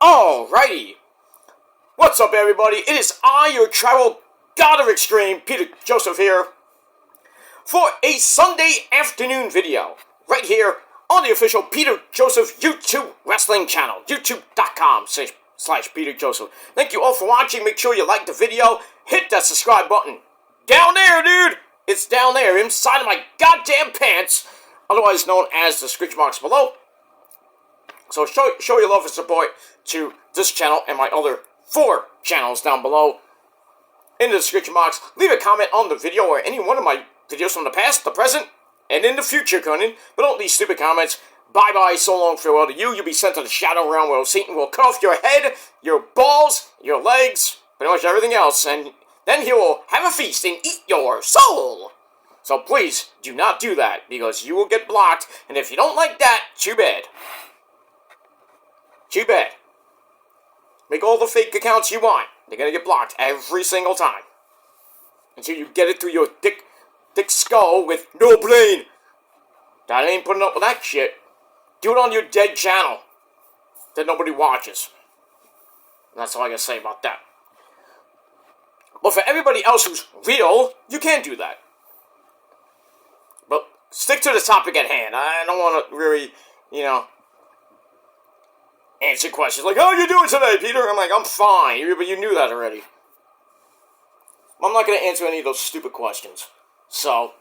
Alrighty. What's up, everybody? It is I, your travel god of extreme, Peter Joseph here, for a Sunday afternoon video, right here on the official Peter Joseph YouTube wrestling channel, youtube.com/Peter Joseph. Thank you all for watching. Make sure you like the video. Hit that subscribe button. Down there, dude! It's down there, inside of my goddamn pants, otherwise known as the scritch marks below. So show your love and support to this channel and my other 4 channels down below in the description box. Leave a comment on the video or any one of my videos from the past, the present, and in the future, Conan. But don't leave stupid comments. Bye-bye, so long, farewell to you. You'll be sent to the Shadow Realm where Satan will cut off your head, your balls, your legs, pretty much everything else, and then he will have a feast and eat your soul. So please, do not do that, because you will get blocked, and if you don't like that, too bad. Too bad. Make all the fake accounts you want. They're gonna get blocked every single time. Until you get it through your thick skull with no brain. That ain't putting up with that shit. Do it on your dead channel that nobody watches. And that's all I gotta say about that. But for everybody else who's real, you can't do that. But stick to the topic at hand. I don't want to really, answer questions like, how are you doing today, Peter? I'm like, I'm fine, but you knew that already. I'm not going to answer any of those stupid questions. So,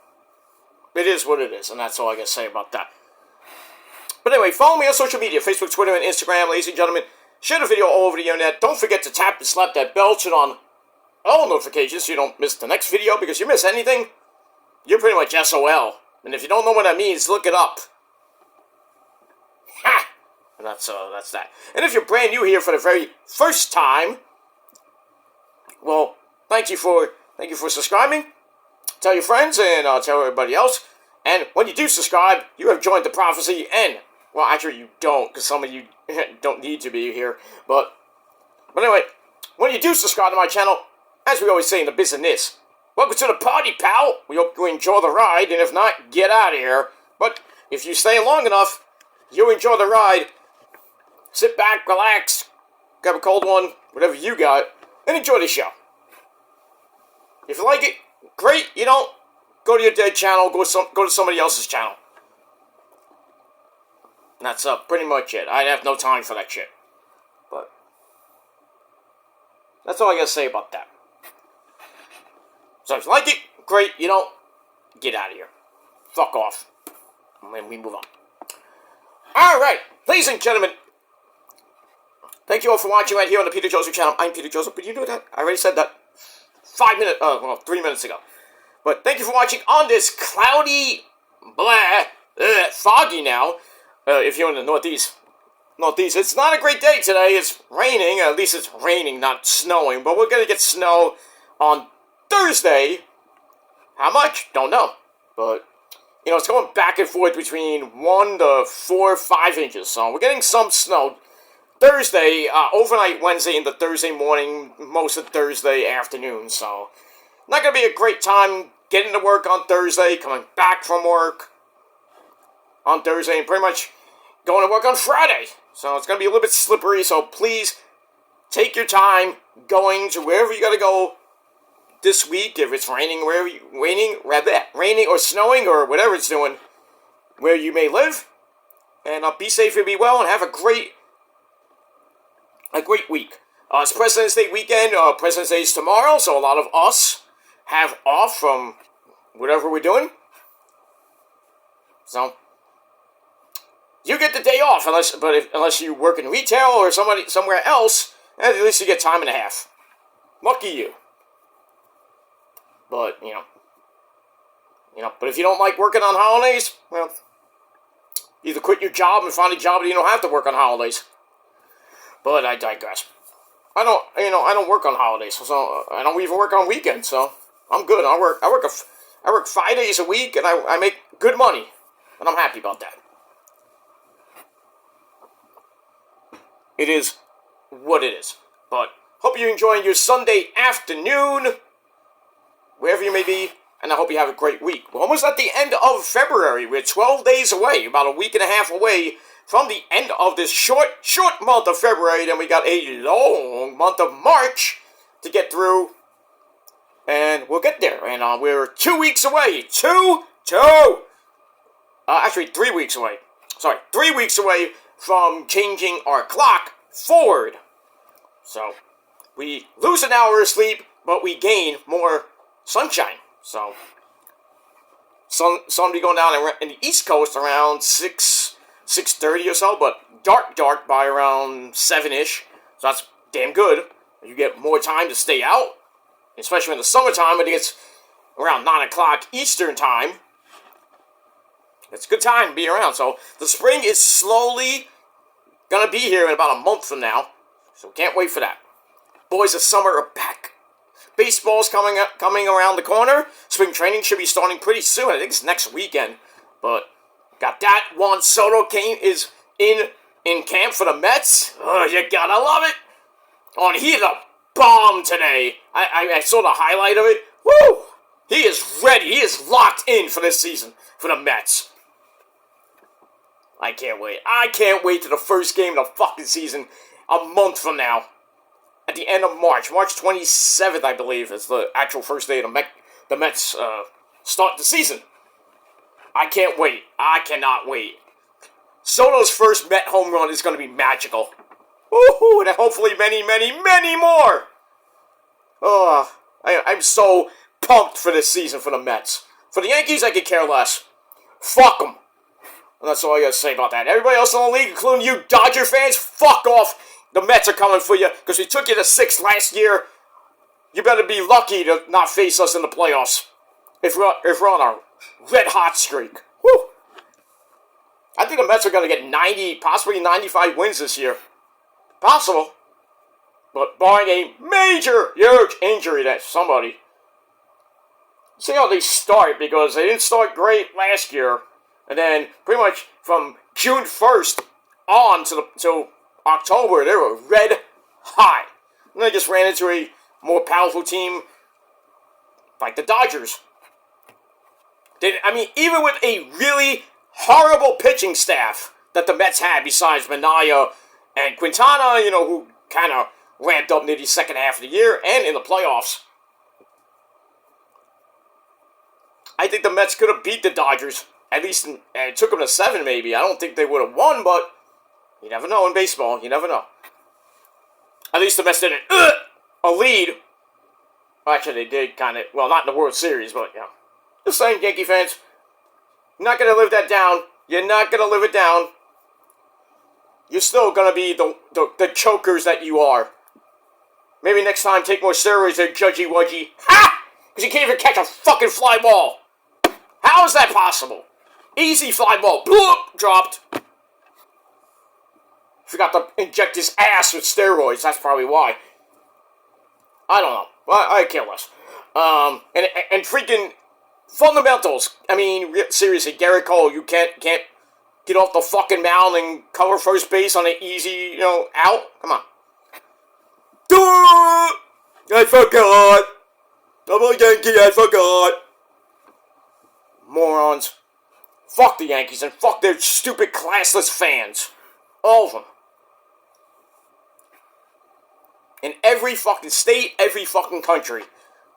it is what it is, and that's all I got to say about that. But anyway, follow me on social media, Facebook, Twitter, and Instagram, ladies and gentlemen. Share the video all over the internet. Don't forget to tap and slap that bell, turn on all notifications so you don't miss the next video, because you miss anything, you're pretty much SOL. And if you don't know what that means, look it up. Ha! And that's that. And if you're brand new here for the very first time, well, thank you for subscribing. Tell your friends and tell everybody else. And when you do subscribe, you have joined the prophecy. And well, actually, you don't, because some of you don't need to be here. But anyway, when you do subscribe to my channel, as we always say in the business, welcome to the party, pal. We hope you enjoy the ride, and if not, get out of here. But if you stay long enough, you'll enjoy the ride. Sit back, relax, grab a cold one, whatever you got, and enjoy the show. If you like it, great. You don't, go to your dead channel, go to somebody else's channel. And that's pretty much it. I have no time for that shit. But that's all I gotta say about that. So if you like it, great. You don't, get out of here. Fuck off. And then we move on. Alright, ladies and gentlemen. Thank you all for watching right here on the Peter Joseph channel. I'm Peter Joseph, but you know that? I already said that 3 minutes ago. But thank you for watching on this cloudy, foggy now. If you're in the Northeast. It's not a great day today. It's raining. At least it's raining, not snowing. But we're going to get snow on Thursday. How much? Don't know. But, it's going back and forth between 1 to 4 or 5 inches. So we're getting some snow. Thursday, overnight Wednesday into Thursday morning, most of Thursday afternoon, so not going to be a great time getting to work on Thursday, coming back from work on Thursday, and pretty much going to work on Friday. So it's going to be a little bit slippery, so please take your time going to wherever you got to go this week, if it's raining or snowing or whatever it's doing, where you may live, and be safe and be well, and have a great week. It's President's Day weekend. President's Day is tomorrow, so a lot of us have off from whatever we're doing. So you get the day off, unless you work in retail or somewhere else, at least you get time and a half. Lucky you. But but if you don't like working on holidays, well, either quit your job and find a job that you don't have to work on holidays. But I digress. I don't work on holidays, so I don't even work on weekends, so I'm good. I work 5 days a week, and I make good money, and I'm happy about that. It is what it is. But hope you're enjoying your Sunday afternoon, wherever you may be, and I hope you have a great week. We're almost at the end of February. We're 12 days away, about a week and a half away from the end of this short month of February. Then we got a long month of March to get through. And we'll get there. And we're 2 weeks away. Actually 3 weeks away. Sorry, 3 weeks away from changing our clock forward. So, we lose an hour of sleep, but we gain more sunshine. So, sun will be going down in the East Coast around 6:30 or so, but dark by around 7-ish. So that's damn good. You get more time to stay out, especially in the summertime when it gets around 9 o'clock Eastern time. It's a good time to be around. So the spring is slowly gonna be here in about a month from now. So can't wait for that. Boys of summer are back. Baseball's coming around the corner. Spring training should be starting pretty soon. I think it's next weekend. But got that. Juan Soto is in camp for the Mets. Oh, you gotta love it. Oh, and he hit a bomb today. I saw the highlight of it. Woo! He is ready. He is locked in for this season for the Mets. I can't wait. I can't wait to the first game of the fucking season a month from now. At the end of March. March 27th, I believe, is the actual first day the Mets start the season. I can't wait. I cannot wait. Soto's first Met home run is going to be magical. Woohoo! And hopefully many, many, many more. Oh, I'm so pumped for this season for the Mets. For the Yankees, I could care less. Fuck them. And that's all I gotta say about that. Everybody else in the league, including you Dodger fans, fuck off. The Mets are coming for you because we took you to 6th last year. You better be lucky to not face us in the playoffs if we're on a red-hot streak. Woo! I think the Mets are going to get 90, possibly 95 wins this year. Possible. But barring a major, huge injury to somebody. See how they start, because they didn't start great last year. And then, pretty much from June 1st on to October, they were red hot. And they just ran into a more powerful team like the Dodgers. Even with a really horrible pitching staff that the Mets had besides Minaya and Quintana, who kind of ramped up near the second half of the year and in the playoffs. I think the Mets could have beat the Dodgers. At least it took them to 7, maybe. I don't think they would have won, but you never know in baseball. You never know. At least the Mets didn't a lead. Well, actually, they did kind of. Well, not in the World Series, but yeah. Just saying, Yankee fans, you're not going to live that down. You're not going to live it down. You're still going to be the chokers that you are. Maybe next time take more steroids than Judgy Wudgy. Ha! Because you can't even catch a fucking fly ball. How is that possible? Easy fly ball. Bloop! Dropped. Forgot to inject his ass with steroids. That's probably why. I don't know. I care less. And freaking fundamentals. Seriously, Garrett Cole, you can't get off the fucking mound and cover first base on an easy, out. Come on. I forgot. I'm a Yankee, I forgot. Morons. Fuck the Yankees and fuck their stupid classless fans. All of them. In every fucking state, every fucking country.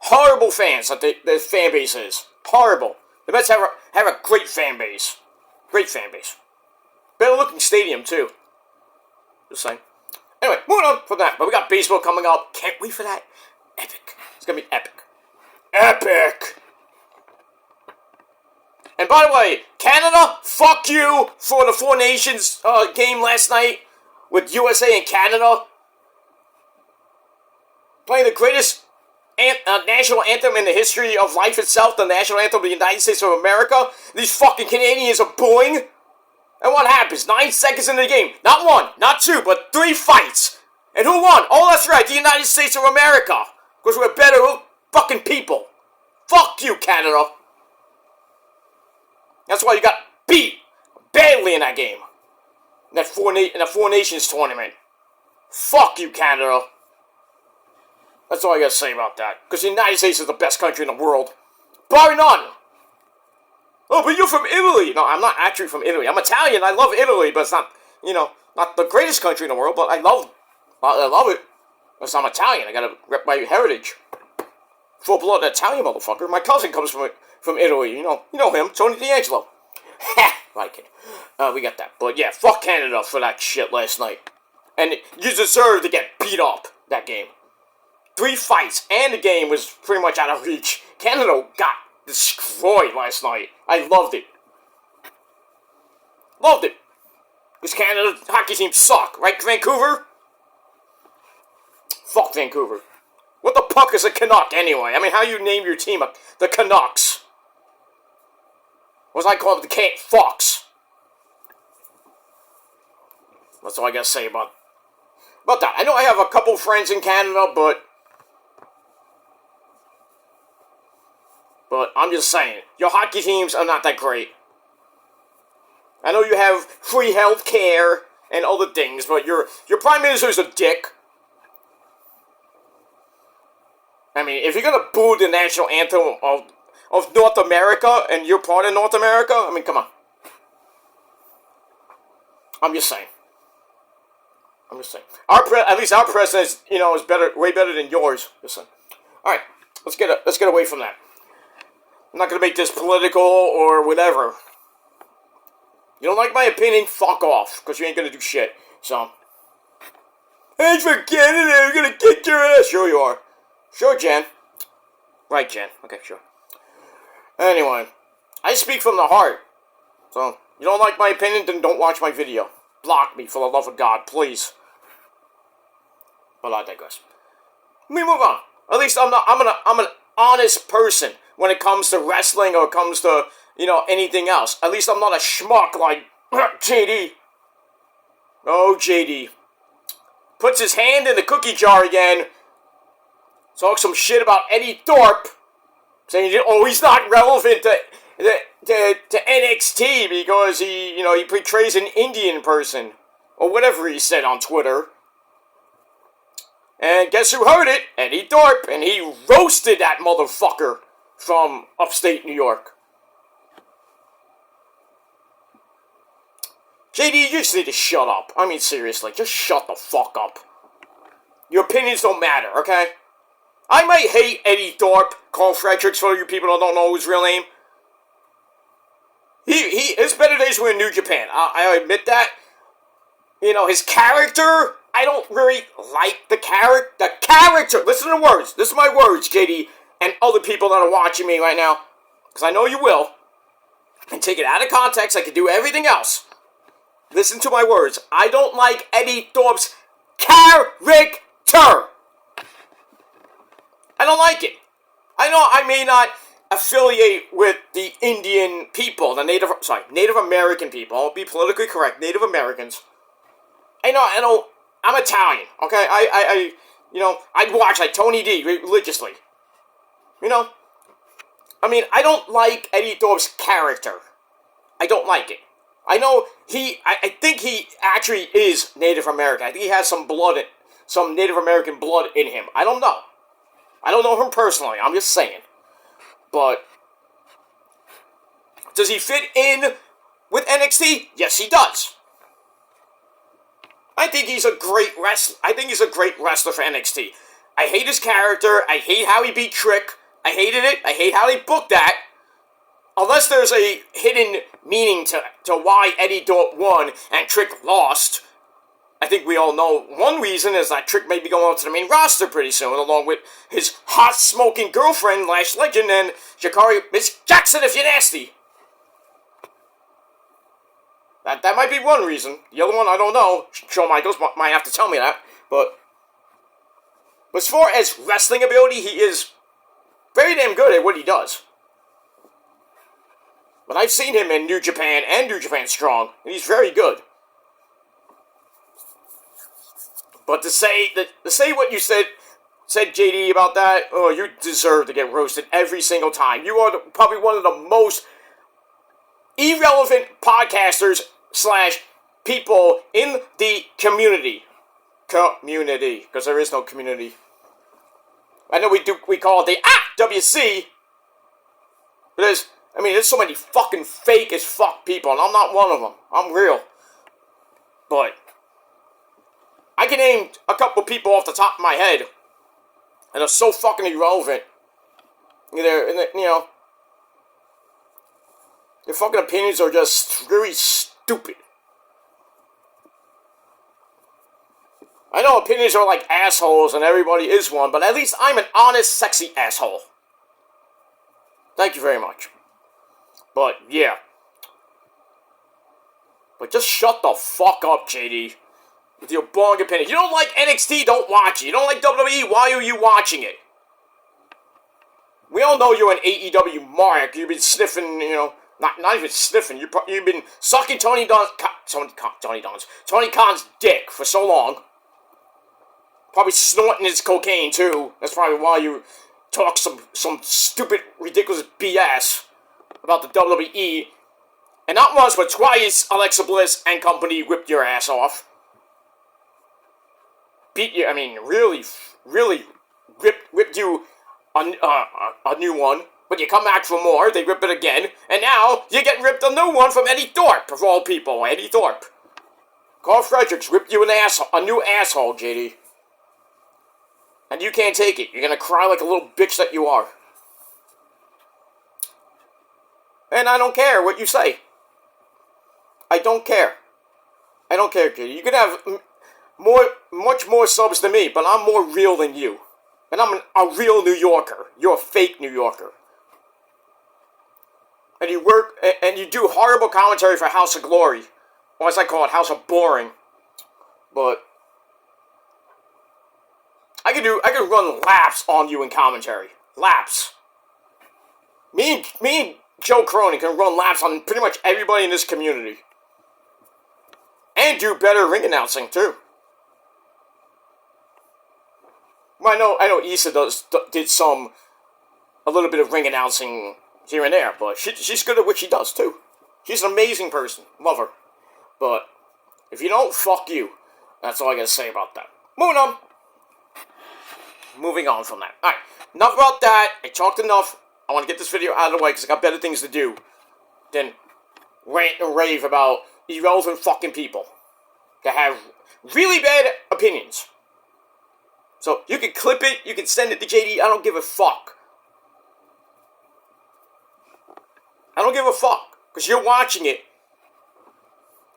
Horrible fans that their fan base is. Horrible. The Mets have a great fan base. Great fan base. Better looking stadium, too. Just saying. Anyway, moving on from that. But we got baseball coming up. Can't wait for that. Epic. It's gonna be epic. Epic! And by the way, Canada, fuck you for the Four Nations game last night with USA and Canada. Playing the greatest national anthem in the history of life itself, the national anthem of the United States of America. These fucking Canadians are booing. And what happens? 9 seconds into the game. Not 1, not 2, but 3 fights. And who won? Oh, that's right, the United States of America. Because we're better fucking people. Fuck you, Canada. That's why you got beat badly in that game. In the Four Nations tournament. Fuck you, Canada. That's all I gotta say about that. Because the United States is the best country in the world. Bar none. Oh, but you're from Italy. No, I'm not actually from Italy. I'm Italian. I love Italy, but it's not, not the greatest country in the world, but I love it. Because I'm Italian. I gotta rep my heritage. Full-blooded Italian motherfucker. My cousin comes from Italy. You know him, Tony D'Angelo. Ha! Like it. We got that. But yeah, fuck Canada for that shit last night. And you deserve to get beat up, that game. 3 fights, and the game was pretty much out of reach. Canada got destroyed last night. I loved it. Loved it. Because Canada's hockey team suck, right, Vancouver? Fuck Vancouver. What the fuck is a Canuck, anyway? I mean, how you name your team the Canucks? What was I called the Fox? That's all I gotta say about that. I know I have a couple friends in Canada, but I'm just saying, your hockey teams are not that great. I know you have free health care and other things, but your prime minister is a dick. I mean, if you're gonna boo the national anthem of North America, and you're part of North America, I mean, come on. I'm just saying. At least our president is better, way better than yours. Just saying. All right, let's get away from that. I'm not gonna make this political or whatever. You don't like my opinion? Fuck off, because you ain't gonna do shit. So, hey, for Canada, I'm gonna kick your ass. Sure you are. Sure, Jen. Right, Jen. Okay, sure. Anyway, I speak from the heart. So, you don't like my opinion? Then don't watch my video. Block me, for the love of God, please. But I digress. Let me move on. At least I'm an honest person when it comes to wrestling or it comes to, anything else. At least I'm not a schmuck like JD. Oh, JD. Puts his hand in the cookie jar again. Talks some shit about Eddie Thorpe. Saying, he's not relevant to NXT because he portrays an Indian person. Or whatever he said on Twitter. And guess who heard it? Eddie Thorpe. And he roasted that motherfucker from upstate New York. JD, you just need to shut up. I mean, seriously, just shut the fuck up. Your opinions don't matter, okay? I might hate Eddie Thorpe, Carl Fredericks, for you people that don't know his real name. His better days were in New Japan. I admit that. His character, I don't really like the character. The character, listen to the words. This is my words, JD, and other people that are watching me right now, because I know you will. And take it out of context, I can do everything else. Listen to my words. I don't like Eddie Thorpe's character. I don't like it. I know I may not affiliate with the Indian people, the Native American people. I'll be politically correct. Native Americans. I know. I'm Italian. Okay, I'd watch like Tony D religiously. I mean, I don't like Eddie Thorpe's character. I don't like it. I know I think he actually is Native American. I think he has some Native American blood in him. I don't know. I don't know him personally. I'm just saying. But does he fit in with NXT? Yes, he does. I think he's a great wrestler. I think he's a great wrestler for NXT. I hate his character. I hate how he beat Trick. I hated it. I hate how they booked that. Unless there's a hidden meaning to why Eddie Thorpe won and Trick lost. I think we all know one reason is that Trick may be going on to the main roster pretty soon, along with his hot-smoking girlfriend, Lash Legend, and Jakari Miss Jackson if you're nasty. That might be one reason. The other one, I don't know. Shawn Michaels might have to tell me that. But as far as wrestling ability, he is very damn good at what he does. But I've seen him in New Japan and New Japan Strong, and he's very good. But to say what you said JD about that, oh, you deserve to get roasted every single time. You are probably one of the most irrelevant podcasters / people in the community. Because there is no community. I know we call it the WC. But I mean, there's so many fucking fake as fuck people, and I'm not one of them. I'm real. But I can name a couple people off the top of my head that are so fucking irrelevant. Their fucking opinions are just really stupid. I know opinions are like assholes and everybody is one, but at least I'm an honest, sexy asshole. Thank you very much. But, yeah. But just shut the fuck up, JD. With your boring opinion. You don't like NXT, don't watch it. You don't like WWE, why are you watching it? We all know you're an AEW mark. You've been sniffing, not even sniffing. You've been sucking Tony Khan's dick for so long. Probably snorting his cocaine, too. That's probably why you talk some stupid, ridiculous BS about the WWE. And not once, but twice, Alexa Bliss and company whipped your ass off. Beat you, really whipped you a new one. But you come back for more, they rip it again. And now, you get ripped a new one from Eddie Thorpe, of all people, Eddie Thorpe. Carl Fredericks whipped you a new asshole, JD. And you can't take it. You're gonna cry like a little bitch that you are. And I don't care what you say. I don't care. I don't care, JD. You can have much more subs than me, but I'm more real than you. And I'm a real New Yorker. You're a fake New Yorker. And you work, and you do horrible commentary for House of Glory. Or as I call it, House of Boring. But I can run laps on you in commentary. Laps. Me and Joe Cronin can run laps on pretty much everybody in this community. And do better ring announcing, too. Well, I know Issa did a little bit of ring announcing here and there, but she's good at what she does, too. She's an amazing person. Love her. But if you don't, fuck you. That's all I gotta say about that. Moving on. Moving on from that. Alright, enough about that. I talked enough. I want to get this video out of the way because I got better things to do than rant and rave about irrelevant fucking people that have really bad opinions. So, you can clip it, you can send it to JD, I don't give a fuck. I don't give a fuck, because you're watching it.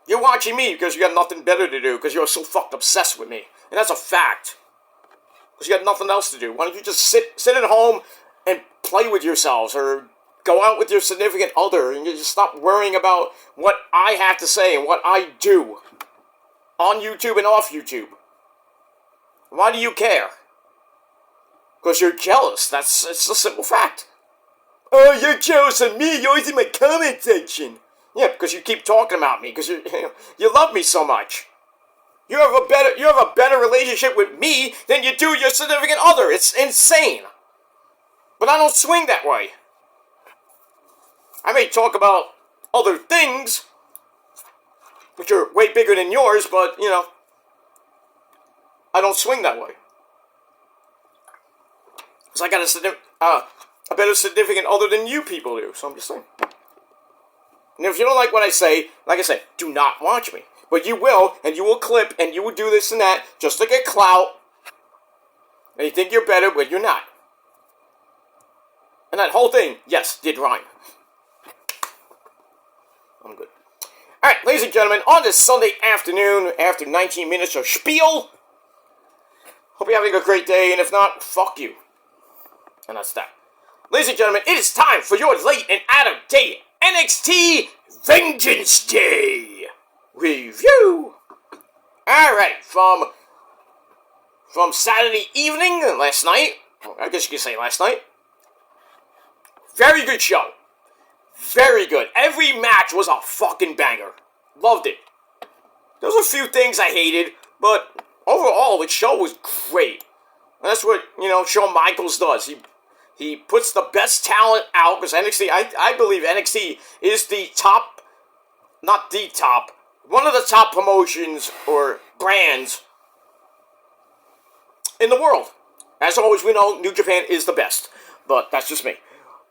You're watching me because you got nothing better to do, because you're so fucked obsessed with me. And that's a fact. Because you got nothing else to do. Why don't you just sit at home and play with yourselves, or go out with your significant other, and you just stop worrying about what I have to say and what I do on YouTube and off YouTube. Why do you care? Because you're jealous. It's a simple fact. Oh, you're jealous of me. You're always in my comment section. Yeah, because you keep talking about me. Because you love me so much. You have a better relationship with me than you do your significant other. It's insane. But I don't swing that way. I may talk about other things, which are way bigger than yours, but, I don't swing that way. Because I got a better significant other than you people do, so I'm just saying. And if you don't like what I say, like I said, do not watch me. But you will, and you will clip, and you will do this and that, just to get clout. And you think you're better, but you're not. And that whole thing, yes, did rhyme. I'm good. Alright, ladies and gentlemen, on this Sunday afternoon, after 19 minutes of spiel, hope you're having a great day, and if not, fuck you. And that's that. Ladies and gentlemen, it is time for your late and out-of-date NXT Vengeance Day review. Alright, from Saturday evening, last night, I guess you could say last night, very good show. Very good. Every match was a fucking banger. Loved it. There was a few things I hated, but overall, the show was great. And that's what, Shawn Michaels does. He puts the best talent out, because NXT, I believe NXT is the top, not the top, one of the top promotions or brands in the world. As always, we know New Japan is the best, but that's just me.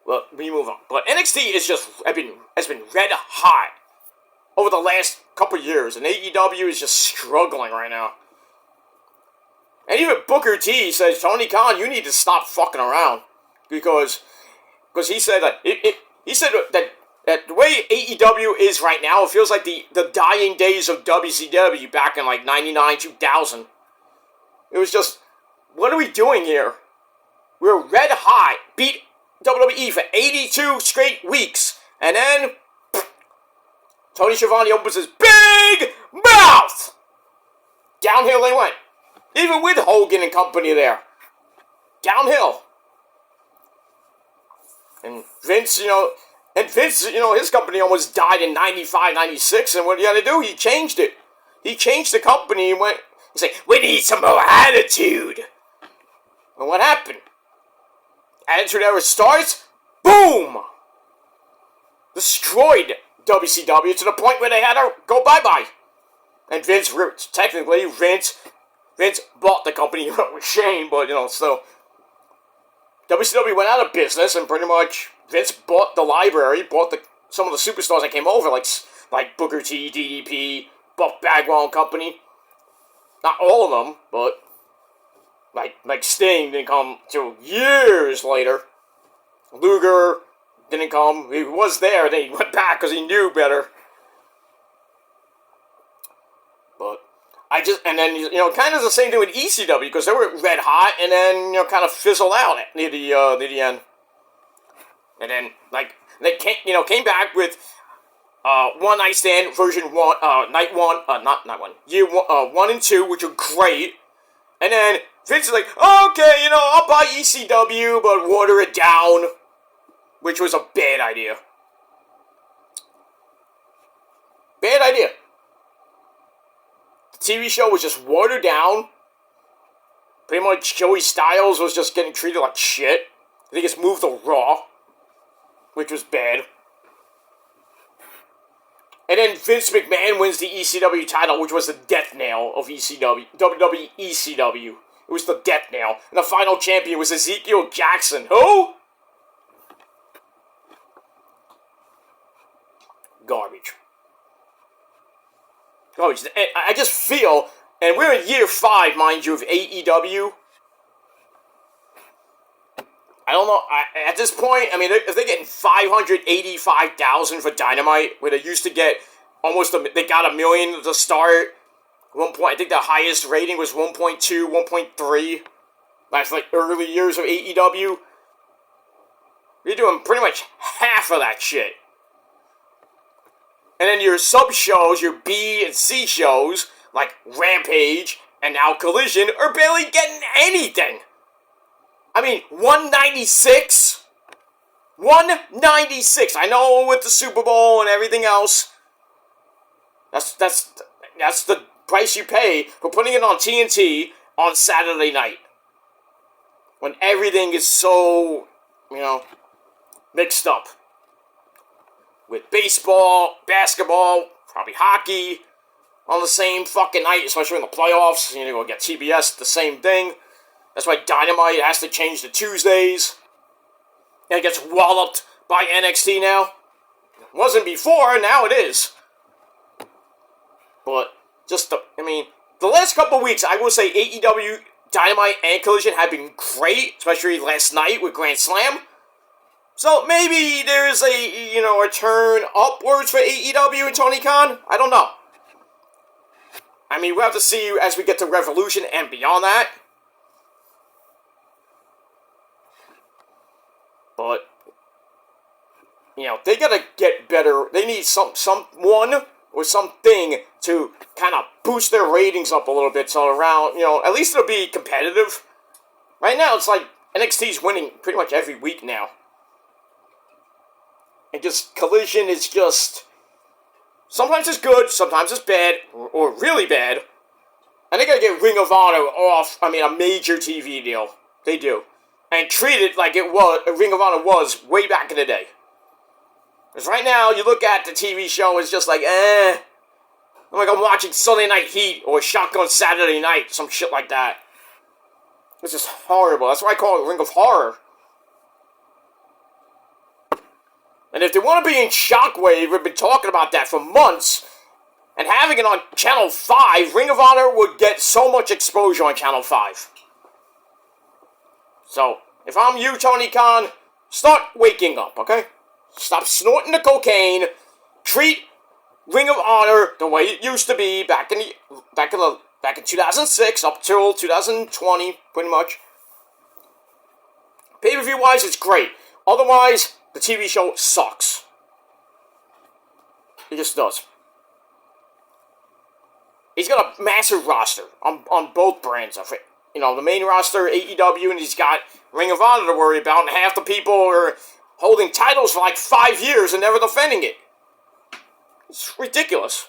well, we move on. But NXT has been red hot over the last couple years, and AEW is just struggling right now. And even Booker T says, Tony Khan, you need to stop fucking around, because he said that that the way AEW is right now, it feels like the dying days of WCW back in like 99, 2000. It was just, what are we doing here? We were red hot, beat WWE for 82 straight weeks, and then Tony Schiavone opens his big mouth! Downhill they went. Even with Hogan and company there. Downhill. And Vince, his company almost died in 95, 96, and what did he had to do? He changed it. He changed the company and he's like, we need some more attitude. And what happened? Attitude Era starts, boom! Destroyed WCW to the point where they had to go bye-bye. And Vince bought the company with Shane, but, still. WCW went out of business, and pretty much Vince bought the library, bought some of the superstars that came over, like Booker T, DDP, Buff Bagwell and company. Not all of them, but like Sting didn't come till years later. Luger didn't come. He was there, then he went back because he knew better. But and then, kind of the same thing with ECW, because they were red hot, and then, kind of fizzled out near the end. And then, they came back with, One Night Stand version 1, night 1, not night 1, year 1 and 2, which are great. And then Vince is like, okay, I'll buy ECW, but water it down, which was a bad idea. Bad idea. The TV show was just watered down. Pretty much Joey Styles was just getting treated like shit. They just moved to Raw, which was bad. And then Vince McMahon wins the ECW title, which was the death nail of ECW. WWE ECW. It was the death nail. And the final champion was Ezekiel Jackson. Who? Garbage. I just feel, and we're in year 5, mind you, of AEW. I don't know, at this point, if they're getting 585,000 for Dynamite, where they used to get they got 1 million to start. One point, I think the highest rating was 1.2, 1.3. That's like early years of AEW. You're doing pretty much half of that shit. And then your sub-shows, your B and C shows, like Rampage and now Collision, are barely getting anything. 196? 196. I know with the Super Bowl and everything else, that's the price you pay for putting it on TNT on Saturday night. When everything is so, mixed up. With baseball, basketball, probably hockey, on the same fucking night, especially in the playoffs. Go get TBS, the same thing. That's why Dynamite has to change to Tuesdays. And it gets walloped by NXT now. It wasn't before, now it is. But, the last couple weeks, I will say AEW, Dynamite, and Collision have been great, especially last night with Grand Slam. So maybe there's a turn upwards for AEW and Tony Khan. I don't know. We'll have to see as we get to Revolution and beyond that. But, they gotta get better. They need someone or something to kind of boost their ratings up a little bit. So around, at least it'll be competitive. Right now, it's like NXT's winning pretty much every week now. And just Collision is just, sometimes it's good, sometimes it's bad, or really bad. And they gotta get Ring of Honor off, a major TV deal. They do. And treat it like it was, Ring of Honor was way back in the day. Because right now, you look at the TV show, it's just like, like I'm watching Sunday Night Heat, or Shotgun Saturday Night, some shit like that. It's just horrible. That's why I call it Ring of Horror. And if they want to be in Shockwave, we've been talking about that for months, and having it on Channel 5, Ring of Honor would get so much exposure on Channel 5. So, if I'm you, Tony Khan, start waking up, okay? Stop snorting the cocaine. Treat Ring of Honor the way it used to be back in 2006 up till 2020, pretty much. Pay-per-view wise, it's great. Otherwise, the TV show sucks. It just does. He's got a massive roster on both brands of it. You know, the main roster, AEW, and he's got Ring of Honor to worry about, and half the people are holding titles for like 5 years and never defending it. It's ridiculous.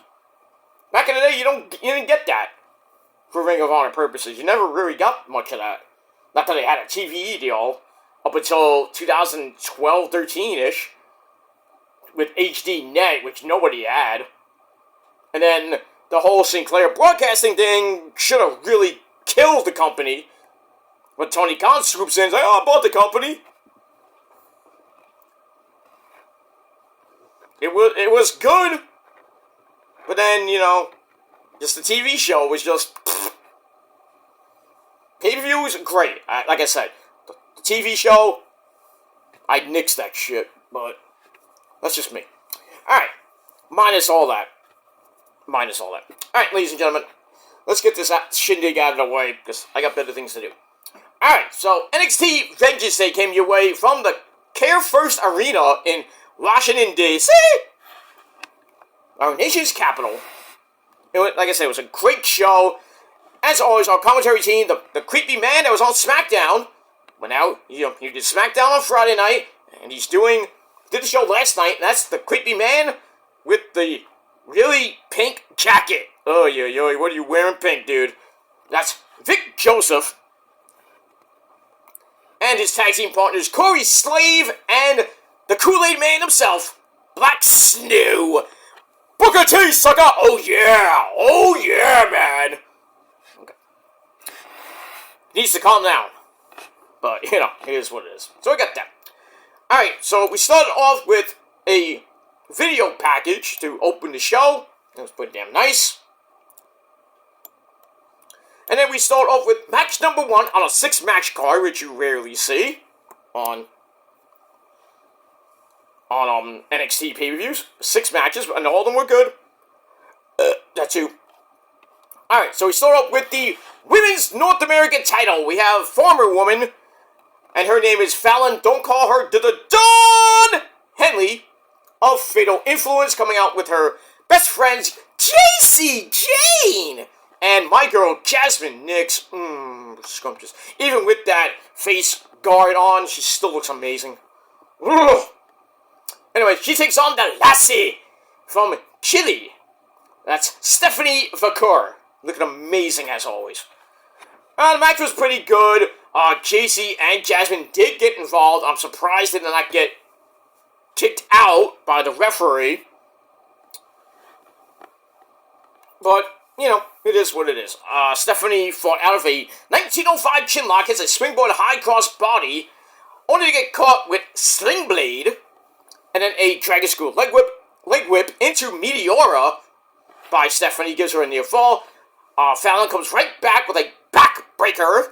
Back in the day, you didn't get that for Ring of Honor purposes. You never really got much of that. Not that they had a TV deal up until 2012, 13-ish with HD Net, which nobody had. And then the whole Sinclair Broadcasting thing should have really killed the company. When Tony Khan swoops in and says, "Oh, I bought the company." It was good. But then, you know, just the TV show was just... Pay-per-view was great. Like I said, the TV show, I'd nix that shit. But that's just me. Alright. Minus all that. Alright, ladies and gentlemen. Let's get this shindig out of the way, because I got better things to do. Alright, so NXT Vengeance Day came your way from the Care First Arena in Washington, D.C., our nation's capital. Like I said, it was a great show. As always, our commentary team, the creepy man that was on SmackDown, but now, you know, he did SmackDown on Friday night, and did the show last night, and that's the creepy man with the really pink jacket. Oh, yeah, what are you wearing pink, dude? That's Vic Joseph. And his tag team partners, Corey Slave and the Kool-Aid Man himself, Black Snow. Booker T, sucker! Oh yeah, man! Okay. He needs to calm down. But, you know, it is what it is. So I got that. Alright, so we started off with a video package to open the show. That was pretty damn nice. And then we start off with match number 1 on a 6-match card, which you rarely see on NXT pay-per-views. 6 matches, and all of them were good. That too. Alright, so we start off with the Women's North American title. We have former woman, and her name is Fallon, don't call her the Dawn Henley, of Fatal Influence, coming out with her best friends, JC Jane, and my girl, Jasmine Nix. Scrumptious. Even with that face guard on, she still looks amazing. Ugh. Anyway, she takes on the lassie from Chile. That's Stephanie Vaquer. Looking amazing as always. The match was pretty good. JC and Jasmine did get involved. I'm surprised they did not get kicked out by the referee. But, you know, it is what it is. Stephanie fought out of a 1905 chinlock, hits a springboard high cross body, only to get caught with Sling Blade. And then a Dragon Screw leg whip into Meteora by Stephanie, gives her a near fall. Fallon comes right back with a backbreaker.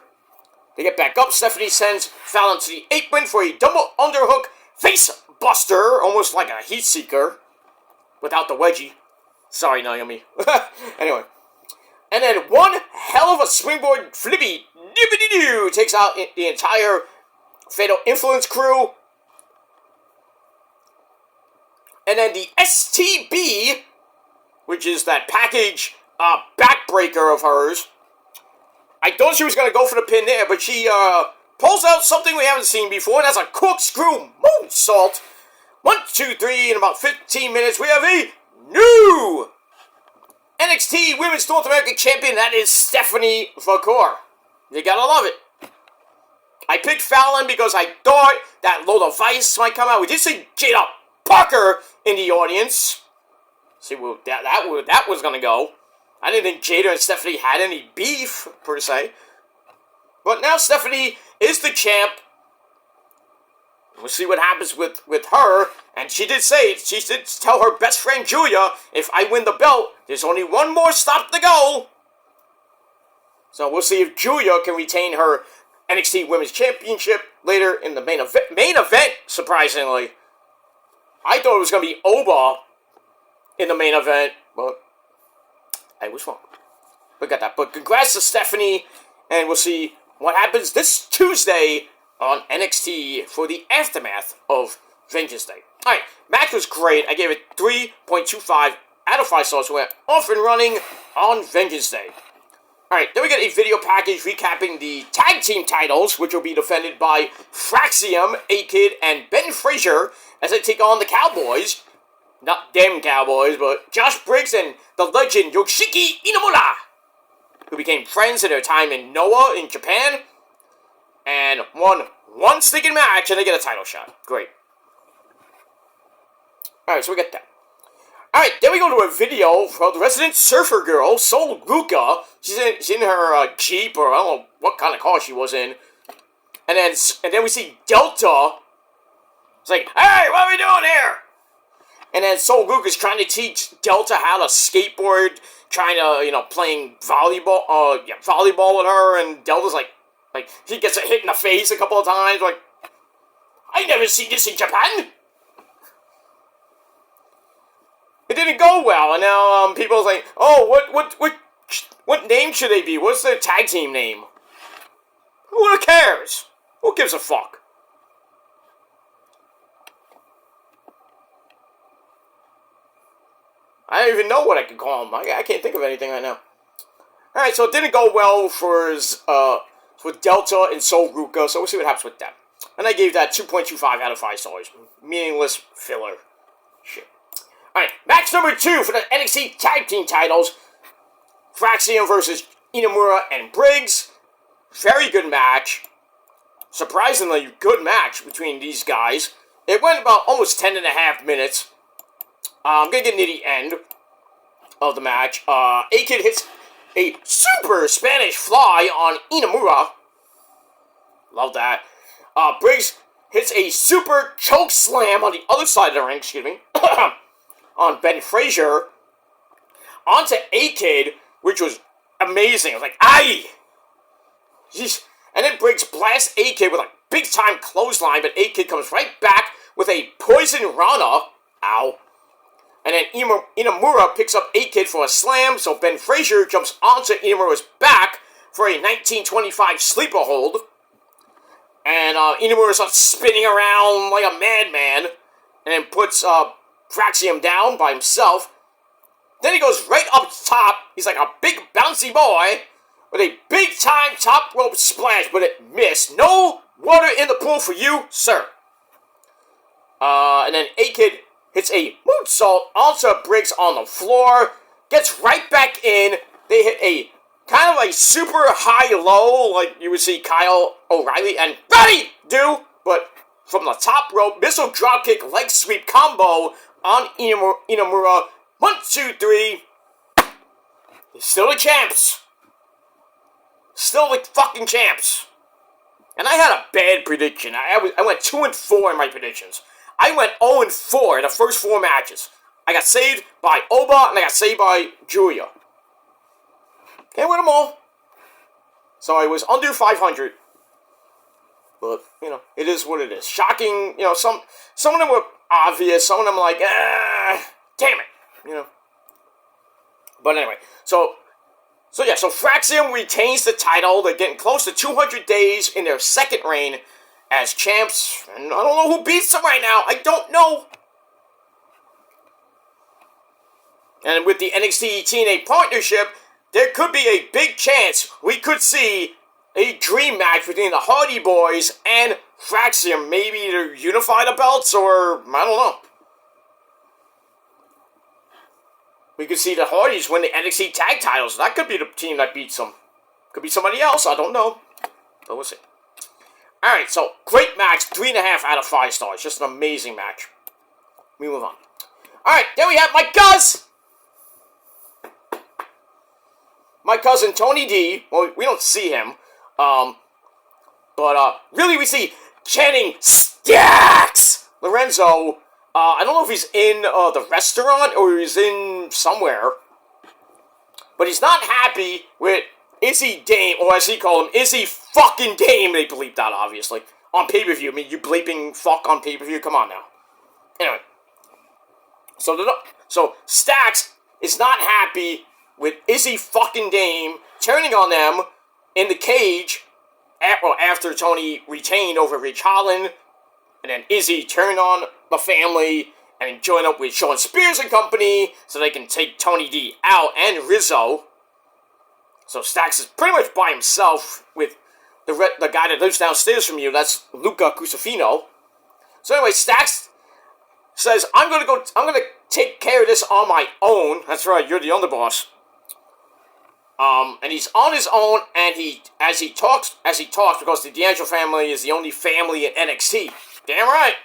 They get back up. Stephanie sends Fallon to the apron for a double underhook face buster, almost like a heat seeker, without the wedgie. Sorry, Naomi. Anyway. And then one hell of a springboard flippy dippity-doo takes out the entire Fatal Influence crew. And then the STB, which is that package backbreaker of hers. I thought she was going to go for the pin there, but she pulls out something we haven't seen before. That's a corkscrew moonsault. 1, 2, 3, in about 15 minutes, we have a new NXT Women's North American Champion. That is Stephanie Vaquer. You gotta love it. I picked Fallon because I thought that load of ice might come out. We did see Jada Parker in the audience. See where that was gonna go. I didn't think Jada and Stephanie had any beef, per se. But now Stephanie is the champ. we'll see what happens with her. And she did tell her best friend Julia, if I win the belt, there's only one more stop to go. So we'll see if Julia can retain her NXT Women's Championship later in the main event. Surprisingly. I thought it was going to be Oba in the main event, but I was wrong. Look at that. But congrats to Stephanie, and we'll see what happens this Tuesday on NXT for the aftermath of Vengeance Day. Alright, match was great. I gave it 3.25 out of 5 stars. We're off and running on Vengeance Day. Alright, then we get a video package recapping the tag team titles, which will be defended by Fraxium, A-Kid, and Ben Frazier as they take on the Cowboys. Not them Cowboys, but Josh Briggs and the legend Yoshiki Inamura, who became friends in their time in Noah in Japan, and won one stinking match, and they get a title shot. Great. Alright, so we get that. Alright, then we go to a video from the resident surfer girl, Sol Ruka. She's in her Jeep, or I don't know what kind of car she was in. And then we see Delta. It's like, hey, what are we doing here? And then Sol Ruka's trying to teach Delta how to skateboard, trying to, playing volleyball with her, and Delta's like, he gets a hit in the face a couple of times, like, I never seen this in Japan. It didn't go well, and now people are like, oh, what name should they be? What's their tag team name? Who cares? Who gives a fuck? I don't even know what I could call them. I can't think of anything right now. Alright, so it didn't go well for Delta and Sol Ruka, so we'll see what happens with them. And I gave that 2.25 out of 5 stars. Meaningless filler. Shit. Alright, match number 2 for the NXT Tag Team titles. Fraxium versus Inamura and Briggs. Very good match. Surprisingly good match between these guys. It went about almost 10.5 minutes. I'm going to get near the end of the match. A-Kid hits a super Spanish fly on Inamura. Love that. Briggs hits a super choke slam on the other side of the ring, on Ben Frazier. Onto A-Kid, which was amazing. I was like, aye! Jeez. And then Briggs blasts A-Kid with a big-time clothesline, but A-Kid comes right back with a poison Rana. Ow. And then Inamura picks up A-Kid for a slam, so Ben Frazier jumps onto Inamura's back for a 1925 sleeper hold. And Inamura starts spinning around like a madman, and then puts Fraxium down by himself. Then he goes right up top. He's like a big bouncy boy with a big-time top rope splash, but it missed. No water in the pool for you, sir. And then A-Kid hits a moonsault onto Briggs on the floor, gets right back in. They hit a kind of like super high-low, like you would see Kyle O'Reilly and Buddy do, but from the top rope, missile dropkick leg sweep combo on Inamura. 1, 2, 3. They're still the champs. Still the fucking champs. And I had a bad prediction. I went 2-4 in my predictions. I went 0-4 in the first 4 matches. I got saved by Oba, and I got saved by Julia. Can't win them all. So I was under 500. But, it is what it is. Shocking, some of them were obvious. Some of them like, damn it. But anyway, so Fraxium retains the title. They're getting close to 200 days in their second reign as champs, and I don't know who beats them right now. I don't know. And with the NXT TNA partnership, there could be a big chance we could see a dream match between the Hardy Boys and Fraxium. Maybe to unify the belts, or I don't know. We could see the Hardys win the NXT tag titles. That could be the team that beats them. Could be somebody else. I don't know. But we'll see. Alright, so great match. 3.5 out of 5 stars. Just an amazing match. We move on. Alright, then we have my cousin Tony D. Well, we don't see him. But really we see Channing St. Dax! Lorenzo, I don't know if he's in the restaurant or he's in somewhere, but he's not happy with Izzy Dame, or as he called him, Izzy fucking Dame. They bleeped out, obviously, on pay-per-view. I mean, you bleeping fuck on pay-per-view? Come on now. Anyway, so Stax is not happy with Izzy fucking Dame turning on them in the cage after Tony retained over Rich Holland, and then Izzy turned on the family and joined up with Sean Spears and company so they can take Tony D out and Rizzo. So Stax is pretty much by himself with the guy that lives downstairs from you. That's Luca Cusafino. So anyway, Stax says, I'm gonna take care of this on my own. That's right, you're the underboss. And he's on his own, and as he talks, because the D'Angelo family is the only family in NXT. Damn right.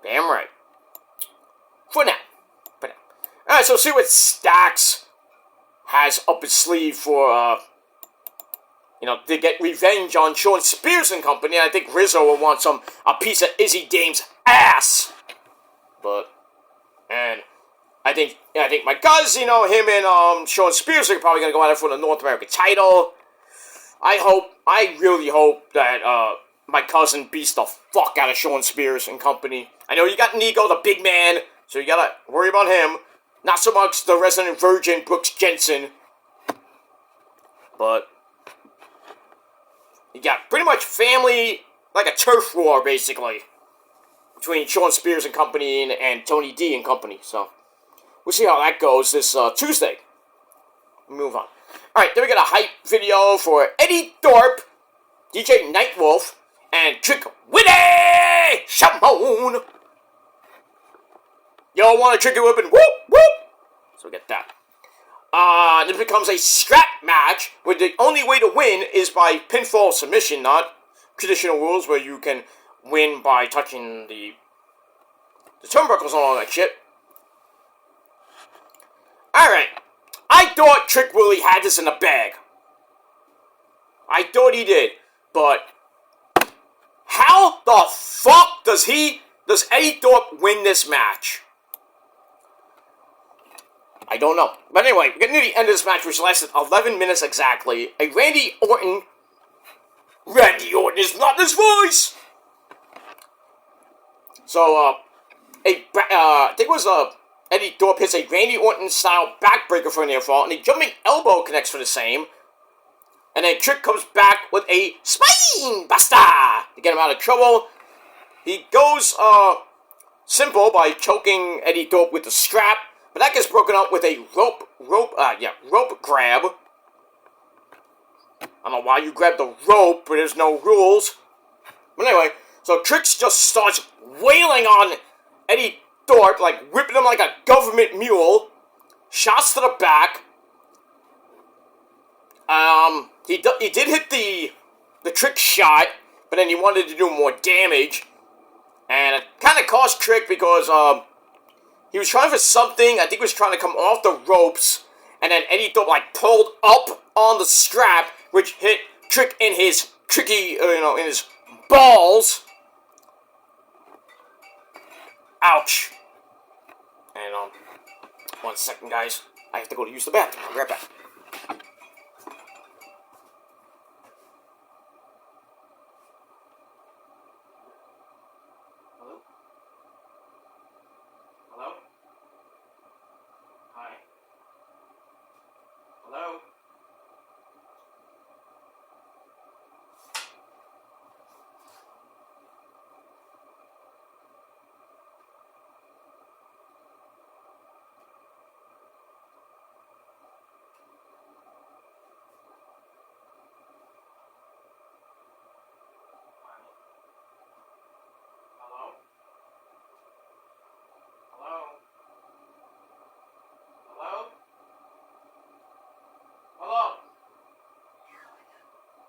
Damn right. For now. Alright, so see what Stax has up his sleeve for, to get revenge on Sean Spears and company. I think Rizzo will want a piece of Izzy Dame's ass. And I think my cousin, him and Sean Spears are probably going to go out there for the North American title. I really hope that my cousin beats the fuck out of Sean Spears and company. I know you got Nico, the big man, so you got to worry about him. Not so much the resident virgin, Brooks Jensen. But you got pretty much family, like a turf war, basically, between Sean Spears and company and Tony D and company. So we'll see how that goes this Tuesday. Move on. Alright, then we got a hype video for Eddie Thorpe, DJ Nightwolf, and Trick Willie Shamone. Y'all want a tricky whipping? Whoop, whoop! So we get that. It becomes a scrap match where the only way to win is by pinfall submission, not traditional rules where you can win by touching the turnbuckles and all that shit. Alright. I thought Trick Willie had this in the bag. I thought he did. But how the fuck does Eddie Thorpe win this match? I don't know. But anyway, we're getting to the end of this match, which lasted 11 minutes exactly. Randy Orton is not this voice! So, I think it was, Eddie Thorpe hits a Randy Orton-style backbreaker for a near fall, and a jumping elbow connects for the same. And then Trick comes back with a spine buster to get him out of trouble. He goes, simple by choking Eddie Thorpe with the strap. But that gets broken up with a rope grab. I don't know why you grab the rope, but there's no rules. But anyway, so Trix just starts wailing on Eddie Thorpe, like whipping him like a government mule. Shots to the back. He did hit the trick shot, but then he wanted to do more damage. And it kind of cost Trick because, he was trying for something. I think he was trying to come off the ropes. And then Eddie Thorpe, pulled up on the strap, which hit Trick in his in his balls. Ouch. And, 1 second, guys. I have to go to use the bathroom. I'll be right back. Hello? Hello? Hi. Hello? Hello? Hello? Hello? Hello?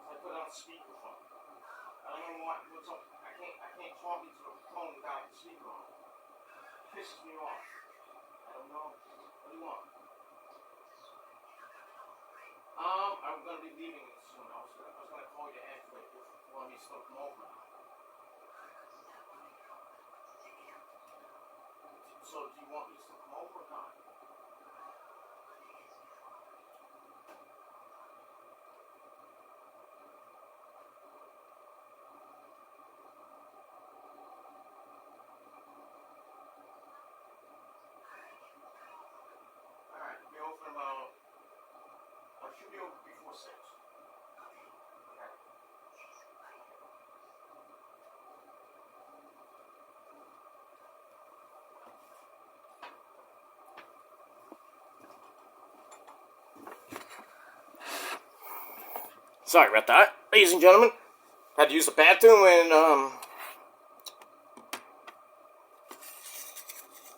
I put it on speakerphone. I don't know what's up. I can't talk into the phone without the speaker on. It pisses me off. I don't know. What do you want? I'm gonna be leaving soon. I was gonna call you after if you want me to still come over now. So do you want me to come over or not? Alright, be open about... I should be open before 6. Okay. Sorry about that, ladies and gentlemen. Had to use the bathroom and, I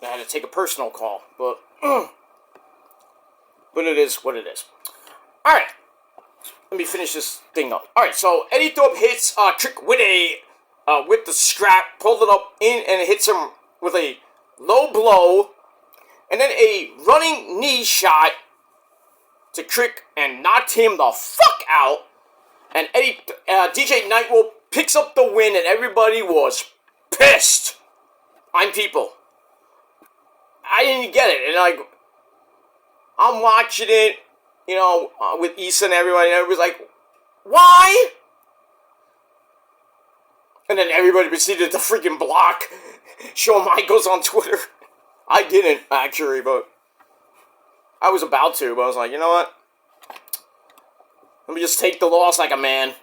had to take a personal call, but it is what it is. Alright, let me finish this thing up. Alright, so Eddie Thorpe hits Trick Willie with the scrap, pulled it up in, and it hits him with a low blow, and then a running knee shot to Trick and knocked him the fuck out. And DJ Nightwolf picks up the win, and everybody was pissed. I'm people. I didn't get it, and I'm watching it, with Issa and everybody, and everybody's like, why? And then everybody proceeded to freaking block Shawn Michaels on Twitter. I didn't, actually, but I was about to, but I was like, you know what? Let me just take the loss like a man.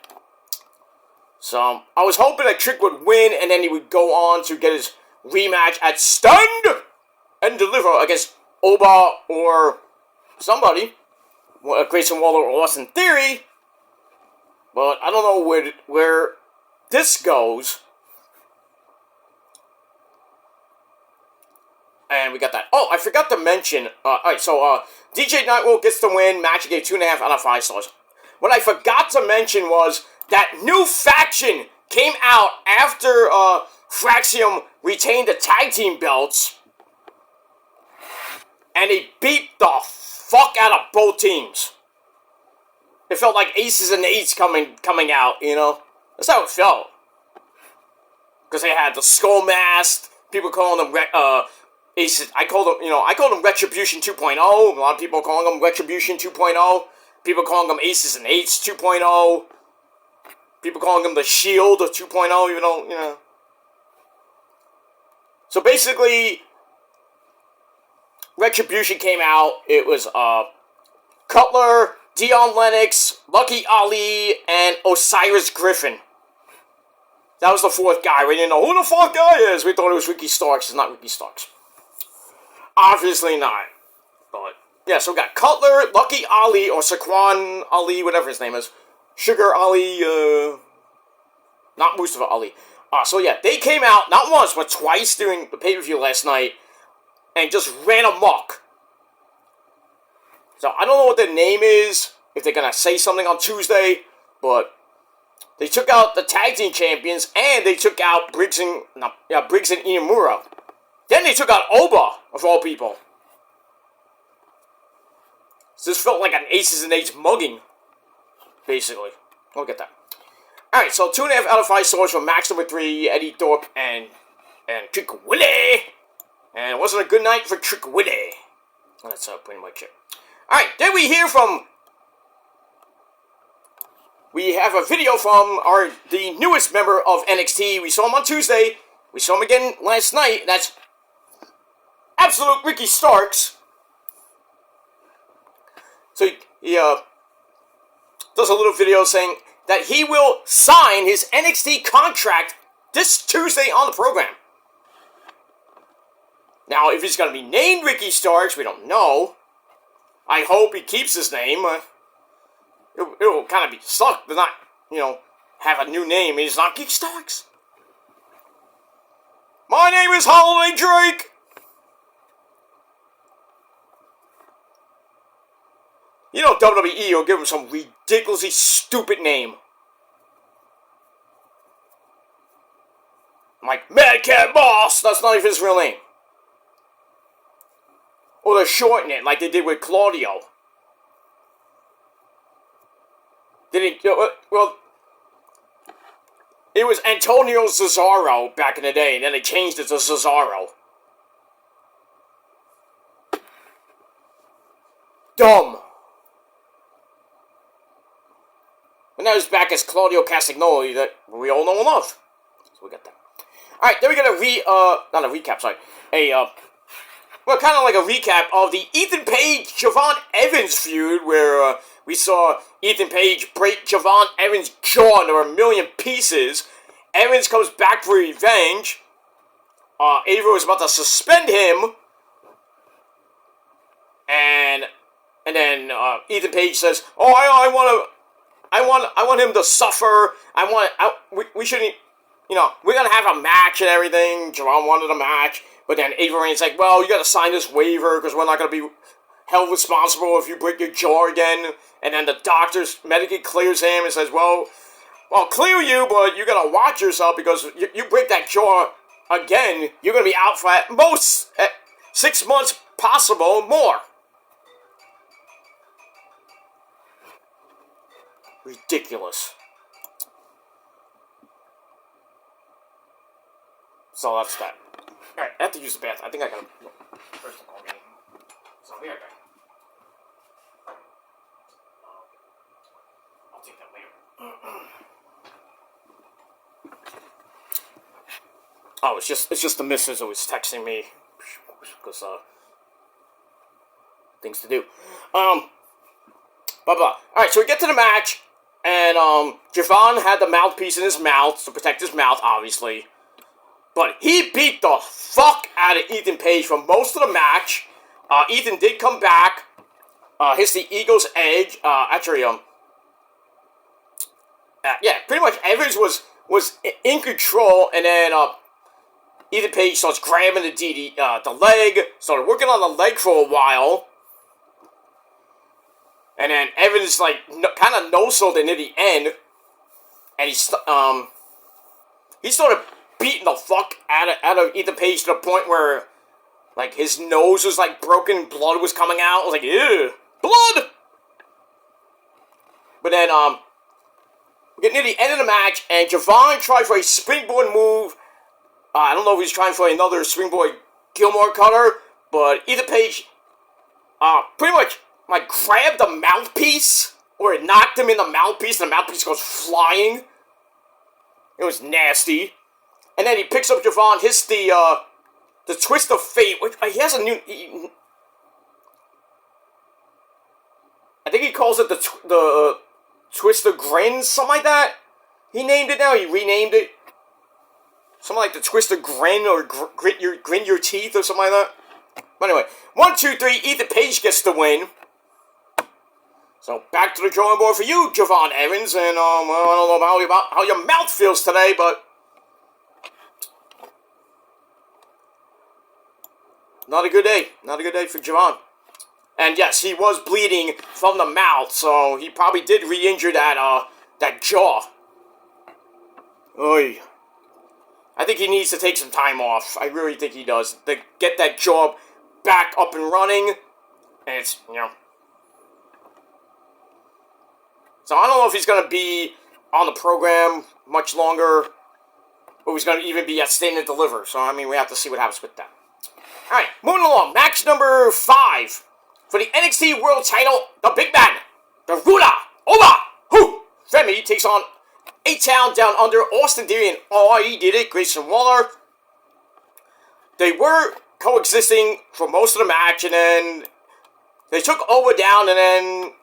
So, I was hoping that Trick would win, and then he would go on to get his rematch at Stand and Deliver against Oba or somebody. Grayson Waller or Austin Theory. But I don't know where this goes. And we got that. Oh, I forgot to mention. Alright, so DJ Nightwolf gets the win. Match gave 2.5 out of 5 stars. What I forgot to mention was that new faction came out after Fraxium retained the tag team belts. And they beat the fuck out of both teams. It felt like aces and eights coming out, That's how it felt. Because they had the skull mask, people calling them aces. I called them Retribution 2.0. A lot of people calling them Retribution 2.0. People calling them Aces and Eights 2.0. People calling them the Shield 2.0, even though, So basically, Retribution came out. It was Cutler, Dion Lennox, Lucky Ali, and Osiris Griffin. That was the fourth guy. We didn't know who the fourth guy is. We thought it was Ricky Starks. It's not Ricky Starks. Obviously not. But, yeah, so we got Cutler, Lucky Ali, or Saquon Ali, whatever his name is. Sugar Ali, not Mustafa Ali. So yeah, they came out, not once, but twice during the pay-per-view last night, and just ran amok. So I don't know what their name is, if they're gonna say something on Tuesday, but they took out the tag team champions, and they took out Briggs and Inamura. Then they took out Oba, of all people. So this felt like an Aces and Eights mugging, basically. Look at that. Alright, so 2.5 out of 5 stars from Max number 3, Eddie Thorpe, and Trick Willie. And it wasn't a good night for Trick Willie. That's pretty much it. Alright, then we hear from... We have a video from the newest member of NXT. We saw him on Tuesday. We saw him again last night. That's Absolute Ricky Starks. So he does a little video saying that he will sign his NXT contract this Tuesday on the program. Now, if he's going to be named Ricky Starks, we don't know. I hope he keeps his name. It will kind of be suck to not, have a new name. He's not Ricky Starks. My name is Holiday Drake. WWE will give him some ridiculously stupid name. Like Madcap Moss. That's not even his real name. Or they're shortening it like they did with Claudio. Well, it was Antonio Cesaro back in the day, and then they changed it to Cesaro. dumb. And now he's back as Claudio Castagnoli that we all know and love. So we got that. Alright, then we got not a recap, sorry. Well, kind of like a recap of the Ethan Page, Javon Evans feud, where we saw Ethan Page break Javon Evans' jaw into a million pieces. Evans comes back for revenge. Avery was about to suspend him. And then Ethan Page says, "Oh, I want him to suffer. We shouldn't, we're gonna have a match and everything." Javon wanted a match, but then Avery's like, "Well, you gotta sign this waiver because we're not gonna be held responsible if you break your jaw again." And then the doctor's medically clears him and says, "Well, I'll clear you, but you gotta watch yourself because you break that jaw again, you're gonna be out for at most 6 months, possible more." Ridiculous. So that's that. Alright, I have to use the bathroom. I think I gotta... First of all, so here I go. I'll take that later. Oh, it's just the missus who was texting me. Because, things to do. Blah, blah. Alright, so we get to the match. And, Javon had the mouthpiece in his mouth to protect his mouth, obviously. But he beat the fuck out of Ethan Page for most of the match. Ethan did come back. Hits the Eagle's Edge. Yeah, pretty much Evans was in control. And then, Ethan Page starts grabbing the leg. Started working on the leg for a while. And then Evans, kind of no-sold it near the end. And he started beating the fuck out of Ethan Page to the point where, his nose was, broken, blood was coming out. I was like, ew, blood! But then, we get near the end of the match, and Javon tried for a springboard move. I don't know if he's trying for another springboard Gilmore cutter, but Ethan Page, pretty much, grabbed the mouthpiece, or it knocked him in the mouthpiece, and the mouthpiece goes flying. It was nasty. And then he picks up Javon, hits the twist of fate, which he has a new... I think he calls it the twist of grin, something like that. He named it now, he renamed it. Something like the twist of grin, or grin your teeth, or something like that. But anyway, 1, 2, 3, Ethan Page gets the win. So, back to the drawing board for you, Javon Evans, and, I don't know about how your mouth feels today, but... Not a good day. Not a good day for Javon. And yes, he was bleeding from the mouth, so he probably did re-injure that jaw. Oy. I think he needs to take some time off. I really think he does. To get that jaw back up and running. And it's, So I don't know if he's going to be on the program much longer. Or he's going to even be at Stand and Deliver. So, we have to see what happens with that. Alright, moving along. Match number 5. For the NXT World Title, the Big Man, the Ruda, Oba, Who, Femi takes on A-Town Down Under, Austin Theory, and he did it, Grayson Waller. They were coexisting for most of the match, and then they took Oba down, and then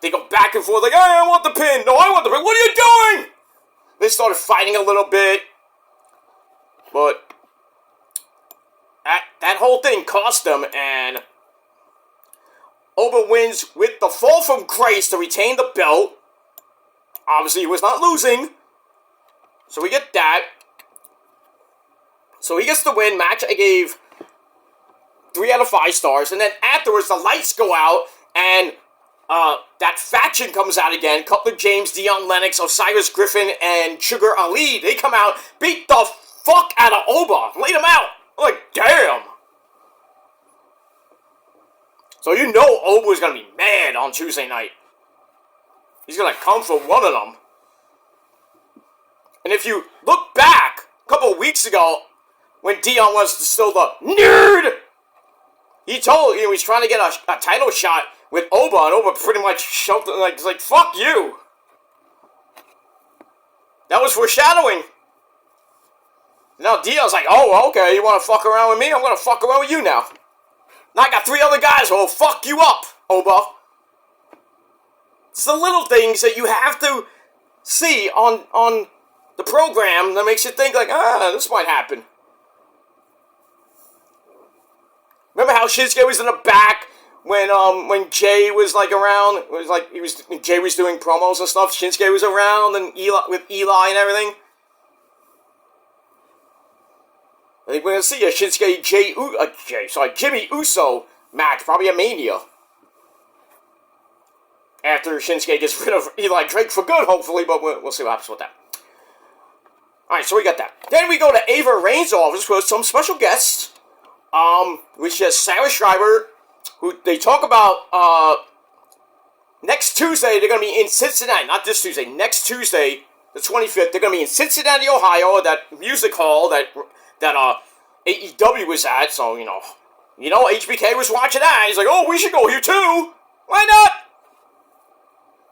they go back and forth, hey, I want the pin, no, I want the pin, what are you doing? They started fighting a little bit, but that whole thing cost them, and Oba wins with the fall from grace to retain the belt. Obviously, he was not losing, so we get that. So he gets the win. Match I gave 3 out of 5 stars, and then afterwards the lights go out, and that faction comes out again. Cutler James, Dion Lennox, Osiris Griffin, and Sugar Ali. They come out, beat the fuck out of Oba, laid him out. Damn! So Oba was going to be mad on Tuesday night. He's going to come for one of them. And if you look back a couple of weeks ago, when Dion was still the nerd, He told, he's trying to get a title shot with Oba, and Oba pretty much shoved it, like, fuck you. That was foreshadowing. Now Dion's like, oh, okay, you want to fuck around with me? I'm going to fuck around with you now. Now I got 3 other guys who will fuck you up, Oba. It's the little things that you have to see on the program that makes you think, like, this might happen. Remember how Shinsuke was in the back when Jay was, like, around? It was like Jay was doing promos and stuff. Shinsuke was around and Eli and everything. I think we're going to see a Shinsuke Jimmy Uso match, probably a Mania. After Shinsuke gets rid of Eli Drake for good, hopefully, but we'll see what happens with that. Alright, so we got that. Then we go to Ava Rain's office with some special guests, which is Sarah Schreiber, who they talk about, next Tuesday, they're going to be in Cincinnati, not this Tuesday, next Tuesday, the 25th, they're going to be in Cincinnati, Ohio, that music hall that AEW was at, so, HBK was watching that. He's like, oh, we should go here too. Why not?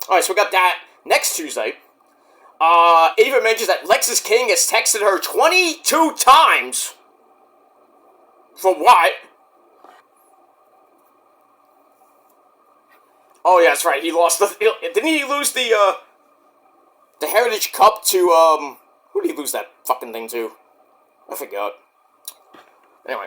Alright, so we got that next Tuesday. Ava mentions that Lexis King has texted her 22 times. For what? Oh, yeah, that's right. He lost didn't he lose the Heritage Cup to, who did he lose that fucking thing to? I forgot. Anyway.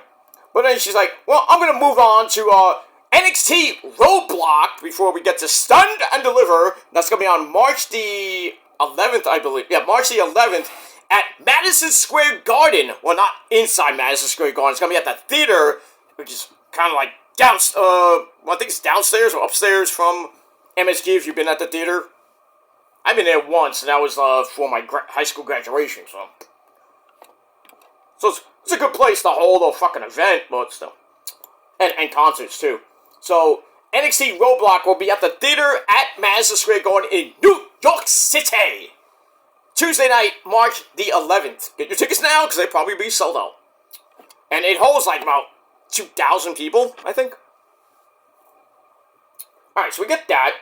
But then she's like, well, I'm going to move on to NXT Roadblock before we get to Stunned and Deliver. That's going to be on March the 11th, I believe. Yeah, March the 11th at Madison Square Garden. Well, not inside Madison Square Garden. It's going to be at the theater, which is kind of like I think it's downstairs or upstairs from MSG if you've been at the theater. I've been there once, and that was for my high school graduation, so... So it's a good place to hold a fucking event, but still. And concerts, too. So, NXT Roadblock will be at the theater at Madison Square Garden in New York City. Tuesday night, March the 11th. Get your tickets now, because they'll probably be sold out. And it holds like about 2,000 people, I think. Alright, so we get that.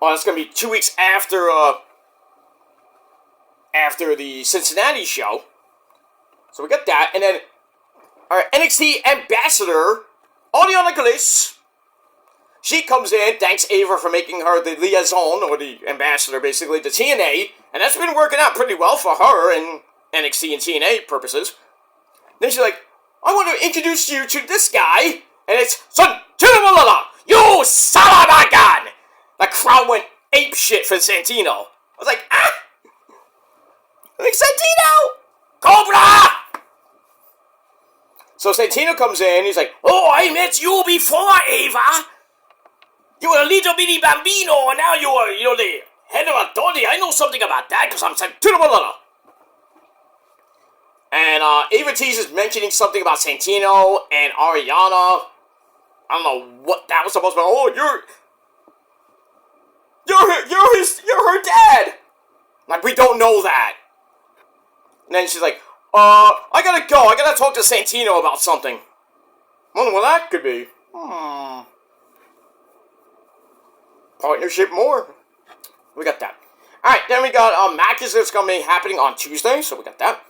Oh, that's going to be 2 weeks after the Cincinnati show. So we got that, and then our NXT ambassador, Audio Nicholas, she comes in, thanks Ava for making her the liaison, or the ambassador, basically, to TNA, and that's been working out pretty well for her in NXT and TNA purposes. Then she's like, I want to introduce you to this guy, and it's Santino, you son of a gun! The crowd went apeshit for Santino. I was like, like, Santino! Cobra! So Santino comes in, he's like, oh, I met you before, Ava. You were a little bitty bambino, and now you are, the head of authority. I know something about that, because I'm Santino. And Ava teases mentioning something about Santino and Ariana. I don't know what that was supposed to be. Oh, you're her dad. Like, we don't know that. And then she's like, I gotta go. I gotta talk to Santino about something. Wonder what that could be. Partnership more. We got that. Alright, then we got matches that's gonna be happening on Tuesday, so we got that.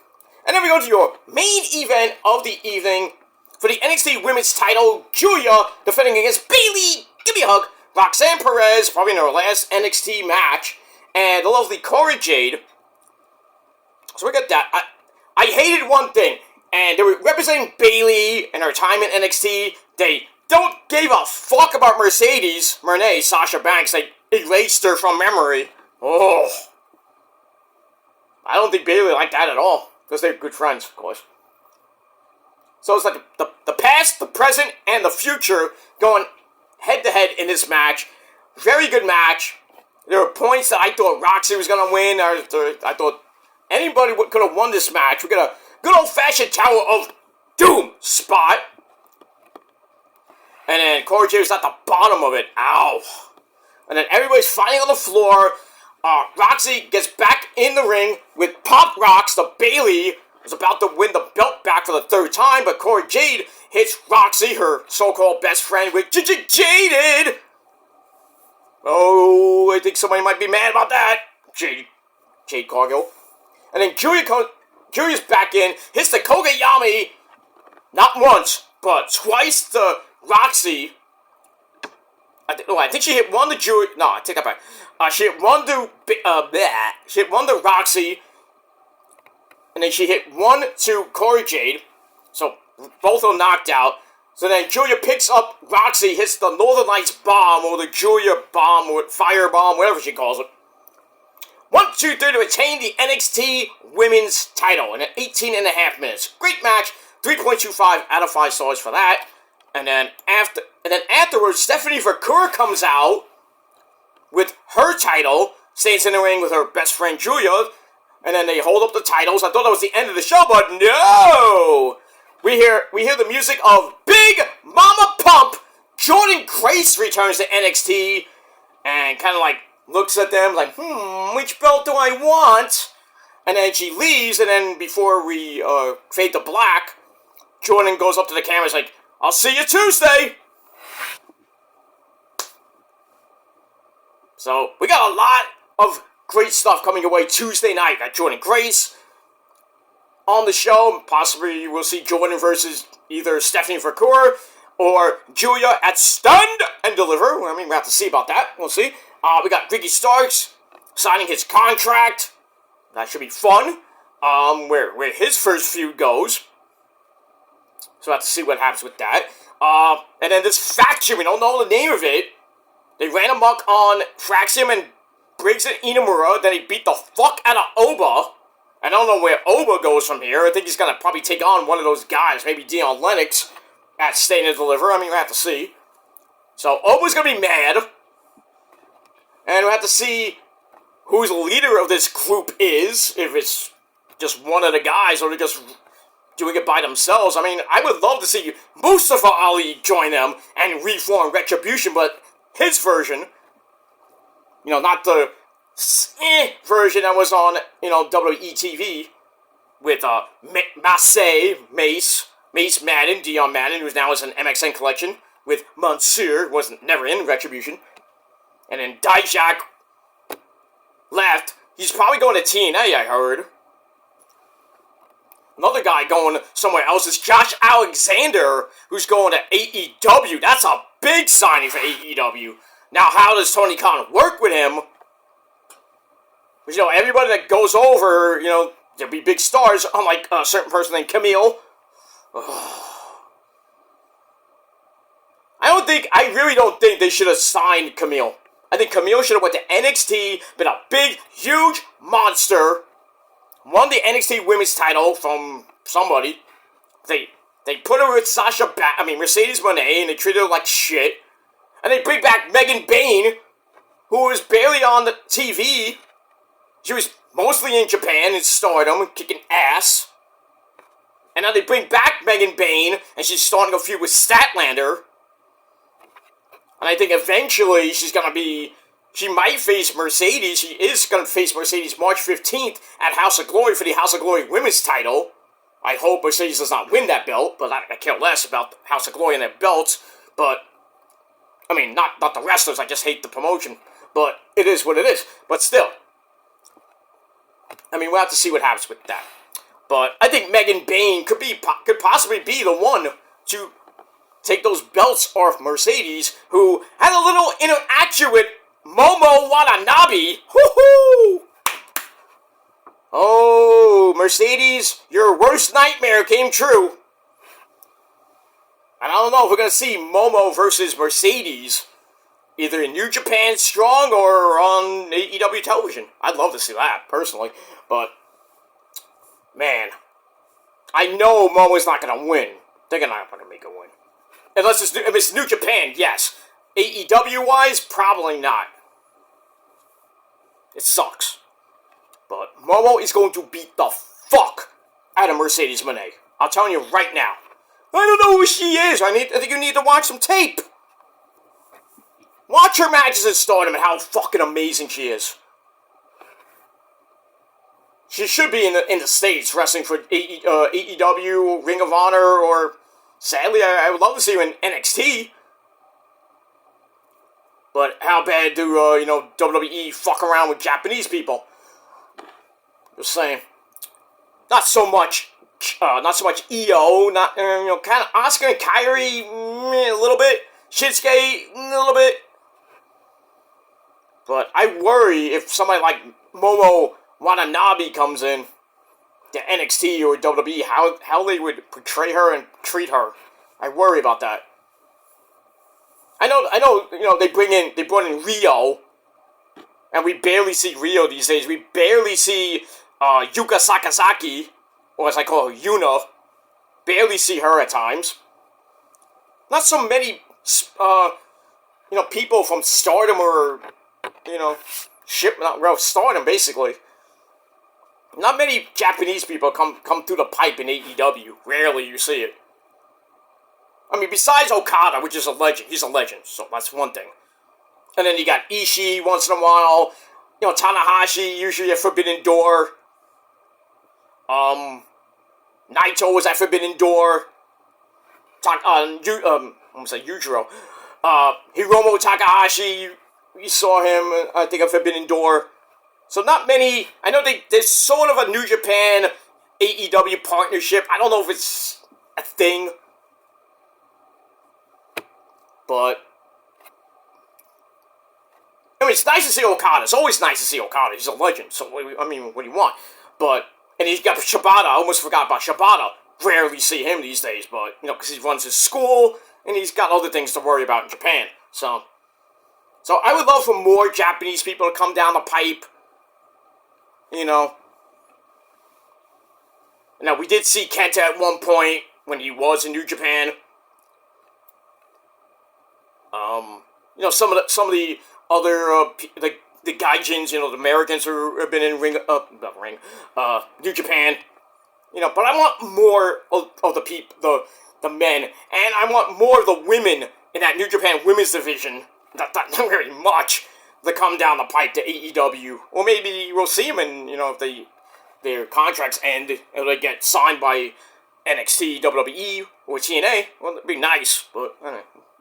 And then we go to your main event of the evening for the NXT Women's title. Julia defending against Bayley. Give me a hug. Roxanne Perez, probably in her last NXT match. And the lovely Cora Jade. So we got that. I hated one thing, and they were representing Bayley and her time in NXT. They don't give a fuck about Mercedes, Sasha Banks. They erased her from memory. Oh. I don't think Bayley liked that at all, because they're good friends, of course. So it's like the past, the present, and the future going head-to-head in this match. Very good match. There were points that I thought Roxy was going to win, or I thought anybody could have won this match. We got a good old-fashioned Tower of Doom spot. And then Cora Jade was at the bottom of it. Ow. And then everybody's fighting on the floor. Roxy gets back in the ring with Pop Rocks. The Bayley was about to win the belt back for the third time, but Cora Jade hits Roxy, her so-called best friend, with Jaded. Oh, I think somebody might be mad about that. Jade Cargill. And then Julia's back in, hits the Kogayami, not once, but twice to Roxy. I think she hit one to Julia. No, I take that back. She hit one to she hit one to Roxy, and then she hit one to Corey Jade. So both of them knocked out. So then Julia picks up Roxy, hits the Northern Lights bomb, or the Julia bomb, or fire bomb, whatever she calls it. 1, 2, 3 to retain the NXT Women's title in 18.5 minutes. Great match. 3.25 out of 5 stars for that. And then afterwards, Stephanie Vercour comes out with her title, stays in the ring with her best friend Julia, and then they hold up the titles. I thought that was the end of the show, but no! We hear the music of Big Mama Pump. Jordan Grace returns to NXT and kind of like looks at them like, which belt do I want? And then she leaves, and then before we fade to black, Jordan goes up to the camera and is like, I'll see you Tuesday! So, we got a lot of great stuff coming away Tuesday night. Got Jordan Grace on the show. Possibly we'll see Jordan versus either Stephanie Vercour or Julia at Stand and Deliver. I mean, we'll have to see about that. We'll see. We got Ricky Starks signing his contract. That should be fun. Where his first feud goes. So we'll have to see what happens with that. And then this faction, we don't know the name of it. They ran amok on Traxium and Briggs and Inamura. Then he beat the fuck out of Oba. I don't know where Oba goes from here. I think he's going to probably take on one of those guys. Maybe Dion Lennox at Stand and Deliver. I mean, we'll have to see. So Oba's going to be mad. And we'll have to see who the leader of this group is. If it's just one of the guys or they're just doing it by themselves. I mean, I would love to see Mustafa Ali join them and reform Retribution, but his version, not the version that was on, WWE TV with Mace Madden, Dion Madden, who's now is an MXN collection with Mansoor, wasn't never in Retribution. And then Dijak left. He's probably going to TNA, I heard. Another guy going somewhere else is Josh Alexander, who's going to AEW. That's a big signing for AEW. Now, how does Tony Khan work with him? Because, everybody that goes over, there'll be big stars, unlike a certain person named Camille. I really don't think they should have signed Camille. I think Camille should have went to NXT, been a big, huge monster, won the NXT Women's title from somebody. They put her with Mercedes Moné, and they treated her like shit. And they bring back Megan Bayne, who was barely on the TV. She was mostly in Japan in Stardom, kicking ass. And now they bring back Megan Bayne, and she's starting a feud with Statlander. And I think eventually she might face Mercedes. She is going to face Mercedes March 15th at House of Glory for the House of Glory Women's title. I hope Mercedes does not win that belt, but I care less about House of Glory and their belts. But, I mean, not the wrestlers, I just hate the promotion. But it is what it is. But still, I mean, we'll have to see what happens with that. But I think Megan Bayne could possibly be the one to take those belts off Mercedes, who had a little interaction with Momo Watanabe. Woohoo! Oh, Mercedes, your worst nightmare came true. And I don't know if we're going to see Momo versus Mercedes, either in New Japan Strong or on AEW television. I'd love to see that, personally. But, man, I know Momo's not going to win. They're not going to make a win. Unless if it's New Japan, yes. AEW-wise, probably not. It sucks. But Momo is going to beat the fuck out of Mercedes Moné. I'm telling you right now. I don't know who she is. I think you need to watch some tape. Watch her matches in Stardom and how fucking amazing she is. She should be in the States wrestling for AEW, Ring of Honor, or Sadly, I would love to see you in NXT. But how bad do, WWE fuck around with Japanese people? Just saying. Not so much EO, kind of Asuka and Kairi, a little bit. Shinsuke, a little bit. But I worry if somebody like Momo Watanabe comes in to NXT or WWE, how they would portray her and treat her. I worry about that. I know, they brought in Rio, and we barely see Rio these days. We barely see Yuka Sakazaki, or as I call her, Yuna. Barely see her at times. Not so many, people from Stardom or, Stardom, basically. Not many Japanese people come through the pipe in AEW. Rarely you see it. I mean, besides Okada, which is a legend. He's a legend, so that's one thing. And then you got Ishii once in a while. Tanahashi, usually at Forbidden Door. Naito was at Forbidden Door. Yujiro. Hiromu Takahashi, we saw him, I think, at Forbidden Door. So not many. I know there's sort of a New Japan AEW partnership. I don't know if it's a thing. But I mean, it's nice to see Okada. It's always nice to see Okada. He's a legend. So, I mean, what do you want? And he's got Shibata. I almost forgot about Shibata. Rarely see him these days, but, because he runs his school, and he's got other things to worry about in Japan. So I would love for more Japanese people to come down the pipe. Now, we did see Kenta at one point when he was in New Japan. Some of the other the gaijins, the Americans who have been in New Japan. But I want more of the people, the men, and I want more of the women in that New Japan women's division. Not very much to come down the pipe to AEW, or maybe we'll see them, and if their contracts end and they get signed by NXT, WWE, or TNA. Well, it'd be nice, but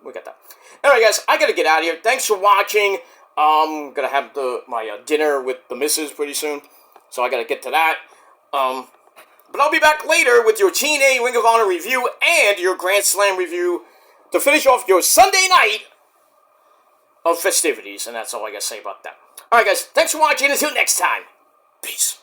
we got that. Anyway, guys, I gotta get out of here. Thanks for watching. I'm gonna have my dinner with the missus pretty soon, so I gotta get to that. But I'll be back later with your TNA Ring of Honor review and your Grand Slam review to finish off your Sunday night of festivities, and that's all I gotta say about that. Alright, guys, thanks for watching. Until next time, peace.